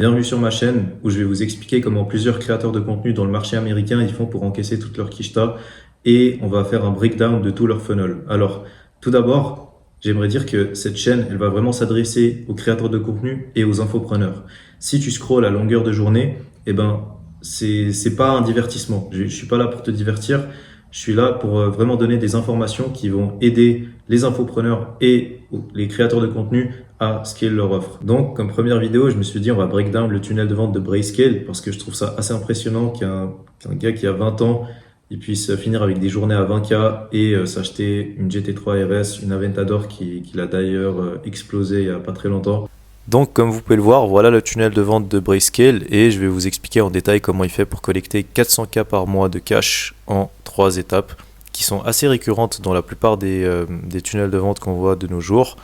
Bienvenue sur ma chaîne où je vais vous expliquer comment plusieurs créateurs de contenu dans le marché américain ils font pour encaisser toute leur quicheta et on va faire un breakdown de tout leur funnel. Alors, tout d'abord, j'aimerais dire que cette chaîne, elle va vraiment s'adresser aux créateurs de contenu et aux infopreneurs. Si tu scrolles à longueur de journée, eh ben, c'est pas un divertissement. Je suis pas là pour te divertir. Je suis là pour vraiment donner des informations qui vont aider les infopreneurs et les créateurs de contenu à scale leur offre. Donc, comme première vidéo, je me suis dit, on va break down le tunnel de vente de Brayscale parce que je trouve ça assez impressionnant qu'un gars qui a 20 ans, il puisse finir avec des journées à 20K et s'acheter une GT3 RS, une Aventador qui a d'ailleurs explosé il y a pas très longtemps. Donc comme vous pouvez le voir, voilà le tunnel de vente de Brayscale et je vais vous expliquer en détail comment il fait pour collecter 400K par mois de cash en 3 étapes qui sont assez récurrentes dans la plupart des tunnels de vente qu'on voit de nos jours.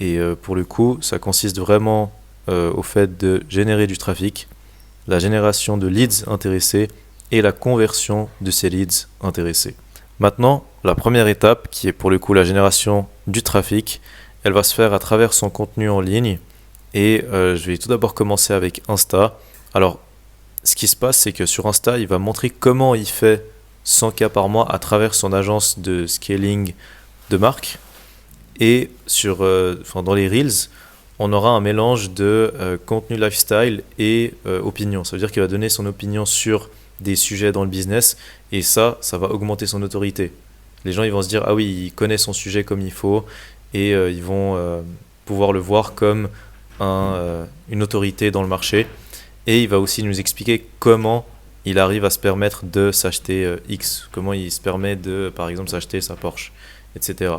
Et pour le coup, ça consiste vraiment au fait de générer du trafic, la génération de leads intéressés et la conversion de ces leads intéressés. Maintenant, la première étape qui est pour le coup la génération du trafic, elle va se faire à travers son contenu en ligne. Et je vais tout d'abord commencer avec Insta. Alors, ce qui se passe, c'est que sur Insta, il va montrer comment il fait 100K par mois à travers son agence de scaling de marque. Et dans les Reels, on aura un mélange de contenu lifestyle et opinion. Ça veut dire qu'il va donner son opinion sur des sujets dans le business et ça va augmenter son autorité. Les gens ils vont se dire, ah oui, il connaît son sujet comme il faut et ils vont pouvoir le voir comme une autorité dans le marché. Et il va aussi nous expliquer comment il arrive à se permettre de s'acheter X, comment il se permet de, par exemple, s'acheter sa Porsche, etc.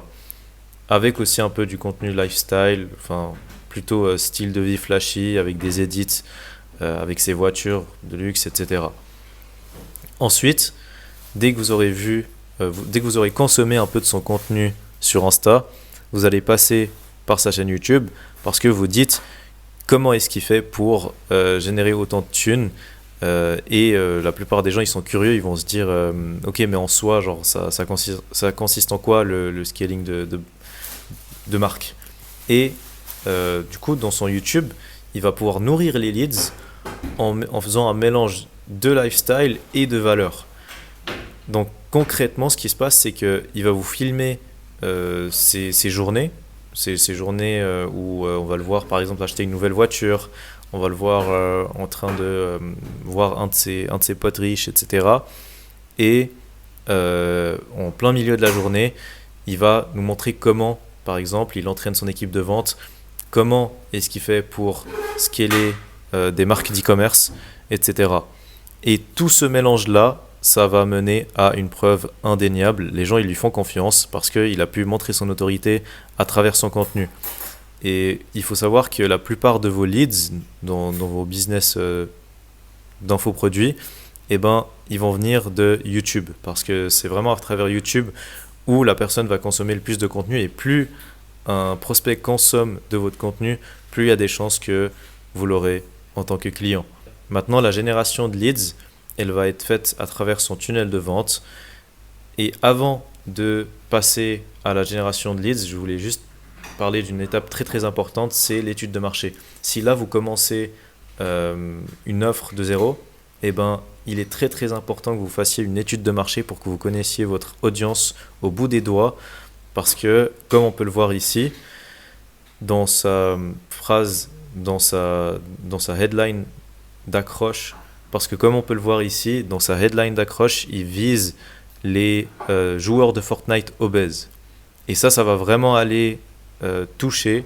Avec aussi un peu du contenu lifestyle, enfin plutôt style de vie flashy, avec des edits, avec ses voitures de luxe, etc. Ensuite, dès que vous aurez dès que vous aurez consommé un peu de son contenu sur Insta, vous allez passer par sa chaîne YouTube parce que vous dites comment est-ce qu'il fait pour générer autant de thunes. La plupart des gens ils sont curieux, ils vont se dire ok, mais en soi genre ça consiste en quoi le scaling de marque. Et du coup dans son YouTube il va pouvoir nourrir les leads en faisant un mélange de lifestyle et de valeur. Donc concrètement ce qui se passe c'est qu'il va vous filmer ses journées, ces journées où on va le voir par exemple acheter une nouvelle voiture, on va le voir en train de voir un de ses potes riches, etc. Et en plein milieu de la journée, il va nous montrer comment, par exemple, il entraîne son équipe de vente, comment est-ce qu'il fait pour scaler des marques d'e-commerce, etc. Et tout ce mélange-là, ça va mener à une preuve indéniable. Les gens, ils lui font confiance parce qu'il a pu montrer son autorité à travers son contenu. Et il faut savoir que la plupart de vos leads dans vos business d'infoproduits, eh ben, ils vont venir de YouTube. Parce que c'est vraiment à travers YouTube où la personne va consommer le plus de contenu. Et plus un prospect consomme de votre contenu, plus il y a des chances que vous l'aurez en tant que client. Maintenant, la génération de leads, elle va être faite à travers son tunnel de vente. Et avant de passer à la génération de leads, je voulais juste parler d'une étape très très importante, c'est l'étude de marché. Si là vous commencez une offre de zéro, eh ben, il est très très important que vous fassiez une étude de marché pour que vous connaissiez votre audience au bout des doigts. Parce que, comme on peut le voir ici, dans sa phrase, dans sa headline d'accroche, parce que comme on peut le voir ici, dans sa headline d'accroche, il vise les joueurs de Fortnite obèses. Et ça va vraiment aller toucher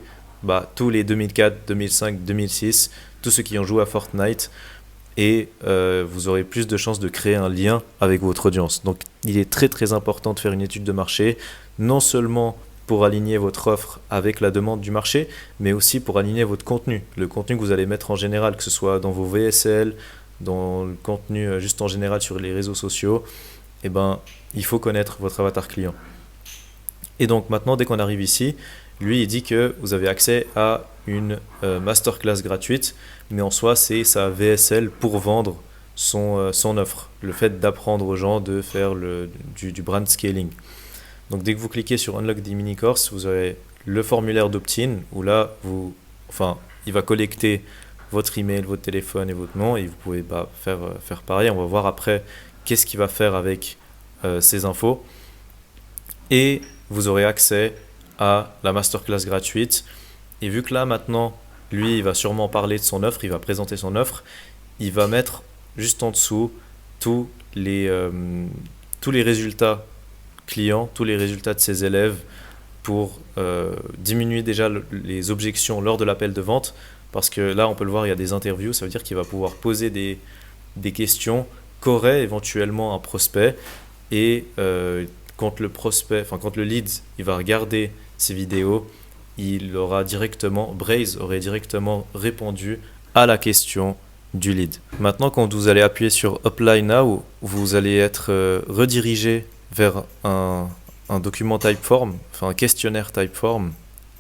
tous les 2004, 2005, 2006, tous ceux qui ont joué à Fortnite. Et vous aurez plus de chances de créer un lien avec votre audience. Donc il est très très important de faire une étude de marché, non seulement pour aligner votre offre avec la demande du marché, mais aussi pour aligner votre contenu. Le contenu que vous allez mettre en général, que ce soit dans vos VSL, dans le contenu juste en général sur les réseaux sociaux, eh ben, il faut connaître votre avatar client. Et donc maintenant, dès qu'on arrive ici, lui il dit que vous avez accès à une masterclass gratuite, mais en soi c'est sa VSL pour vendre son offre. Le fait d'apprendre aux gens de faire du brand scaling. Donc dès que vous cliquez sur Unlock the Mini Course, vous avez le formulaire d'opt-in où là, il va collecter votre email, votre téléphone et votre nom, et vous pouvez faire pareil. On va voir après qu'est-ce qu'il va faire avec ces infos. Et vous aurez accès à la masterclass gratuite. Et vu que là, maintenant, lui, il va sûrement parler de son offre, il va présenter son offre, il va mettre juste en dessous tous les résultats clients, tous les résultats de ses élèves pour diminuer déjà les objections lors de l'appel de vente. Parce que là, on peut le voir, il y a des interviews, ça veut dire qu'il va pouvoir poser des questions qu'aurait éventuellement un prospect. Et quand le lead, il va regarder ces vidéos, Braze aurait directement répondu à la question du lead. Maintenant, quand vous allez appuyer sur Apply Now, vous allez être redirigé vers un document Typeform, enfin un questionnaire Typeform.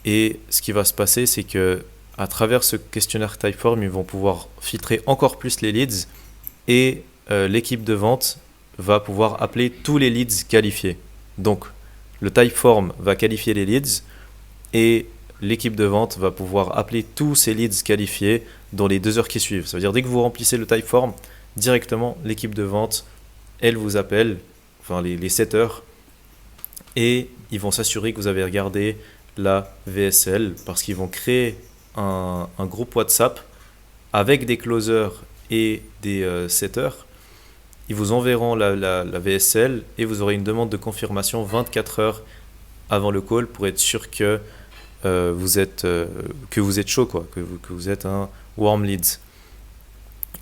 Et ce qui va se passer, c'est que à travers ce questionnaire Typeform, ils vont pouvoir filtrer encore plus les leads et l'équipe de vente va pouvoir appeler tous les leads qualifiés. Donc, le Typeform va qualifier les leads et l'équipe de vente va pouvoir appeler tous ces leads qualifiés dans les 2 heures qui suivent. Ça veut dire dès que vous remplissez le Typeform, directement l'équipe de vente, elle vous appelle, enfin les setters, et ils vont s'assurer que vous avez regardé la VSL parce qu'ils vont créer un groupe WhatsApp avec des closers et des setters. Ils vous enverront la VSL et vous aurez une demande de confirmation 24 heures avant le call pour être sûr que vous êtes chaud, quoi, que vous êtes un warm lead.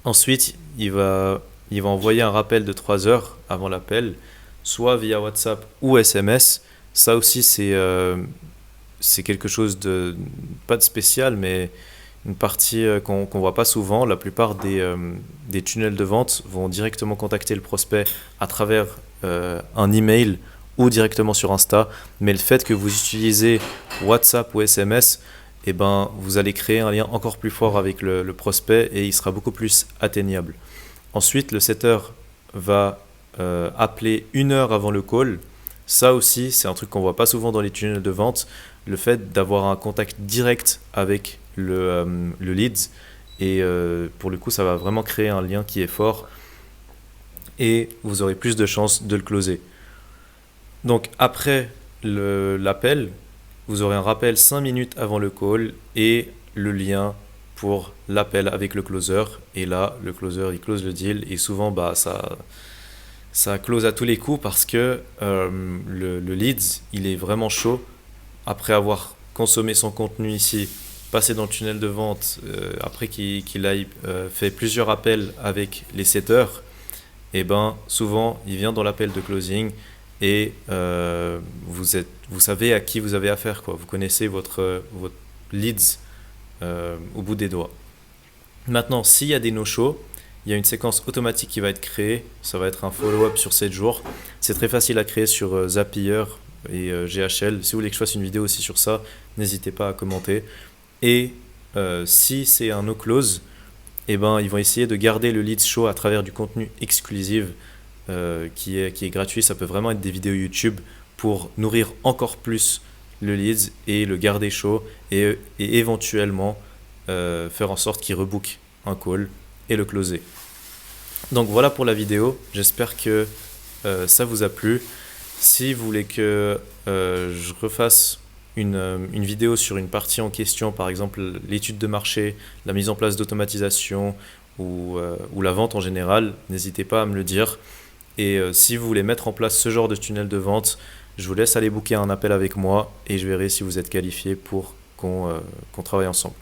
Ensuite, il va envoyer un rappel de 3 heures avant l'appel, soit via WhatsApp ou SMS. Ça aussi, c'est quelque chose de pas de spécial, mais une partie qu'on voit pas souvent. La plupart des tunnels de vente vont directement contacter le prospect à travers un email ou directement sur Insta. Mais le fait que vous utilisez WhatsApp ou SMS, eh ben, vous allez créer un lien encore plus fort avec le prospect et il sera beaucoup plus atteignable. Ensuite, le setter va appeler 1 heure avant le call. Ça aussi, c'est un truc qu'on voit pas souvent dans les tunnels de vente. Le fait d'avoir un contact direct avec le lead. Et pour le coup, ça va vraiment créer un lien qui est fort. Et vous aurez plus de chances de le closer. Donc après l'appel, vous aurez un rappel 5 minutes avant le call et le lien pour l'appel avec le closer. Et là, le closer, il close le deal. Et souvent, ça close à tous les coups parce que le lead, il est vraiment chaud. Après avoir consommé son contenu ici, passé dans le tunnel de vente, après qu'il ait fait plusieurs appels avec les setters, et ben souvent, il vient dans l'appel de closing et vous savez à qui vous avez affaire, quoi. Vous connaissez votre leads au bout des doigts. Maintenant, s'il y a des no-shows, il y a une séquence automatique qui va être créée. Ça va être un follow-up sur 7 jours. C'est très facile à créer sur Zapier et GHL. Si vous voulez que je fasse une vidéo aussi sur ça, n'hésitez pas à commenter. Et si c'est un no-close, eh ben, ils vont essayer de garder le lead show à travers du contenu exclusif qui est gratuit. Ça peut vraiment être des vidéos YouTube pour nourrir encore plus le lead et le garder chaud et éventuellement faire en sorte qu'il rebook un call et le closer. Donc voilà pour la vidéo. J'espère que ça vous a plu. Si vous voulez que je refasse une vidéo sur une partie en question, par exemple l'étude de marché, la mise en place d'automatisation ou la vente en général, n'hésitez pas à me le dire. Et si vous voulez mettre en place ce genre de tunnel de vente, je vous laisse aller booker un appel avec moi et je verrai si vous êtes qualifié pour qu'on travaille ensemble.